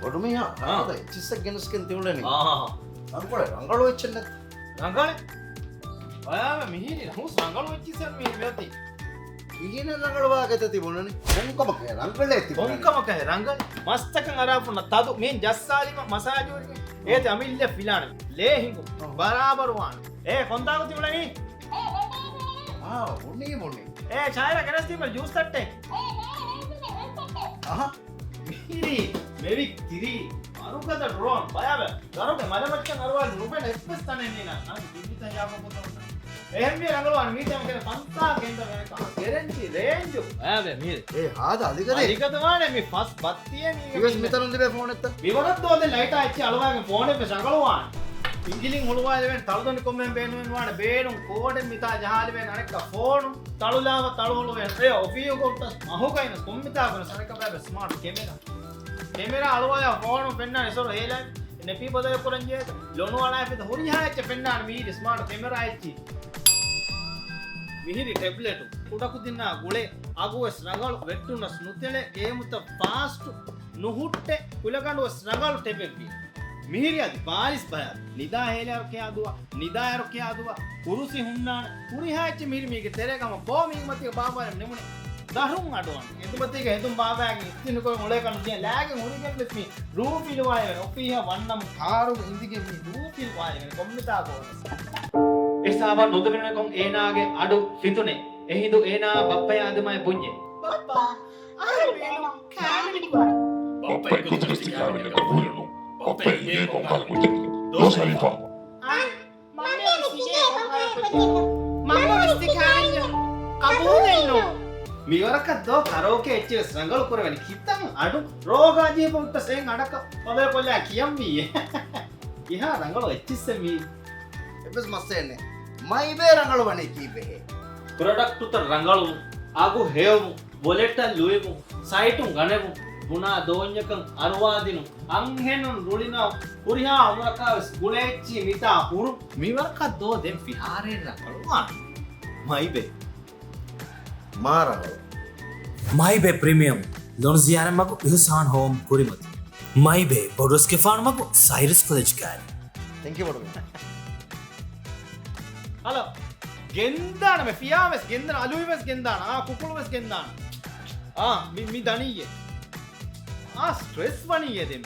ಒಡುಮೆಯ ಅದ ಚಿಸ್ಸ ಗೆನಸ್ಕೆನ್ ತಿಳುಳೆನಿ ಅಂಕೊಳೆ ರಂಗಳು ಹೆಚ್ಚನ್ನ ರಂಗಳೆ ඔයාම මිහිරි හුස් ರಂಗಳು ಹೆಚ್ಚಿಸನ್ ಮೀ ಮೆತಿ ಈಗಿನ ರಂಗಳು ಆಗತತಿ ಬೊಣನಿ ಕೊಂಕಮಕ ರಂಗಳೇ ಐತಿ ಕೊಂಕಮಕ ರಂಗಳು ಮಸ್ತಕಂ ಅರಾಪುನ ತದು ಮೇನ್ ಜಸ್ಸಾಲಿಮ ಮಸಾಜ್ ವರಿಗೆ ಏತೆ ಅಮಿಲ್ಲೆ ಫಿಲಾಣ ಲೇ ಹಿಂಗು ಬರಾಬರ್ ವಾನ್ ಏ ಕೊಂತಾಗ ತಿಳುಳೆನಿ ಬೊಣ್ಣಿ ಬೊಣ್ಣಿ ಏ ಛಾಯರ ಕೆನಸ್ತಿ ಮಲ್ ಜ್ಯೂಸ್ ತಟ್ಟೆ මිහිරි මෙවික් තිරි අනුකද ඩ්‍රෝන් බයව ගරුක මලමච්චන් අරවල් රුපෙන් එක්ස්ප්‍රස් තනේ නේ නා දිවිත යාම පොතන එහෙම මේ රංගලවන් මීටම කියන 50 ගෙන්ද වෙනක ගැරන්ටි රේන්ජ් බයව මිහිරි ඒ ආද අධිකනේ අධිකතමානේ මේ ෆස් බත්තිය නී ඉවස් මෙතන දිබේ ෆෝන් එක්ක විවරත් දෝද ලයිට් ආච්චි අලවාගේ ෆෝන් එක රංගලවන් ඉංගිලින් හොළුවාලෙන් තලදොනි කොම්මෙන් බේනුවෙන් වාන බේනුම් කෝඩෙන් මිතා ජහාලෙන් අනෙක්ක ෆෝන් තලුලාව තලුහොළුවෙන් ඒ ඔෆියෝ කොට්ටස් අහුකයින කොම්මිතා කරන සරක බෑ ස්මාර්ට් කැමෙරා අලවාය ෆෝන් පෙන්නා ඉසොර හේලන් නෙපි බදය පුරංජේ ලොනුවාලා පිට හොරිහාච්ච පෙන්නා මිහිරි ස්මාර්ට් කැමෙරා ඇච්චි මිහිරි ටැබ්ලෙට් උඩකු දින්නා ගුලේ අගුවස් රංගල් වෙට්ටුනස් නුතෙලේ ගේමුත ෆාස්ට් නුහුට්ටೆ කුලකඬුවස් රංගල් ටෙපෙප්පි මිහිරි අදි පාලිස් බය නිදා හේලර කියාදුවා නිදා යර කියාදුවා කුරුසි හුන්නාන කුරිහාච්ච මිහිරි මේක තෙරේගම බෝමින් මතිය බාබාර නෙමුනේ දරුන් අඩුවන් එතුමතික එතුම් බාබාගේ ඉතිනකො මොලේ කණු දිය ලෑගෙන් හොරිගෙන් මෙත් මේ රූපිල වාය ඔපිය වන්නම් කාරු ඉන්දිගේ මේ රූපිල වාය කොම්මිතා කෝ එසාව නොදෙන්න කොම් ඒනාගේ අඩු සිතුනේ එහිදු ඒනා බප්පය ආදමයි පුඤ්ඤේ බප්පා ආ වේනු කාමනි කුරා බප්පා එක තුස්ති කාමනි කපුරු බප්පා මේ කොම්පා දෝසයිපා මම්මේ විස්ති කාඤ්ඤ කබූලෙන්නෝ මිවරකද්දෝ කරෝකේ එච්ච රංගල කරවලි කිත්තම අඩු රෝගාජී පොට්ට සෙන් අඩක පොදේ පොල්ලා කියම් වී ඉහා රංගල එච්චිස්ස මී එපස් මස්සෙන්නේ MyBay ರಂಗಳು ಬಣಿ ಕೀಪೆ ಪ್ರಾಡಕ್ಟ್ ಉತ್ತ ರಂಗಳು ಆಗು ಹೇವು ಬೊಲೆಟ ಲುಯಿಮು ಸೈಟು ಗಣೆಮು ಗುಣಾ ದೋಂಜಕಂ ಅರುವಾದಿನು ಅಂಹೆನು ರುಳಿನ ಹುರಿಹಾ ಅಮರಕಾವಸ್ ಗುಳೆಚ್ಚಿ ಮಿತಾ ಹುರು ಮಿವರ್ಕ ದೋ ದೆಂ ಫಿಹಾರೆ ರಂಗಳು MyBay ಮಾರಂಗಳು MyBay premium Lonuziyaarai Magu 𝐒𝐡𝐨𝐩 home ಕುರಿಮತಿ MyBay Bodurasgefaanu Magu Cyryx 𝐒𝐡𝐨𝐩 thank you ಬಡವೆ ಹಲೋ ಗೆಂದಾಣ ಮೆ ಫಿಯಾಮೆಸ್ ಗೆಂದಾಣ ಅಲುಯಿಮೆಸ್ ಗೆಂದಾಣ ಆ ಕುಕುಳುಮೆಸ್ ಗೆಂದಾಣ ಆ ಮಿ ದಣಿಯೆ ಆ ಸ್ಟ್ರೆಸ್ ಬಣಿಯೆ ದೆಂ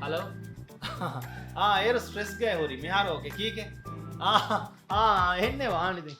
ಹಲೋ ಆ ಏರು ಸ್ಟ್ರೆಸ್ ಗೆ ಹೋರಿ ಮಿಹಾರೋಕೆ ಕೀಕೆ ಆ ಎಣ್ಣೆ ವಾಣಿದೆ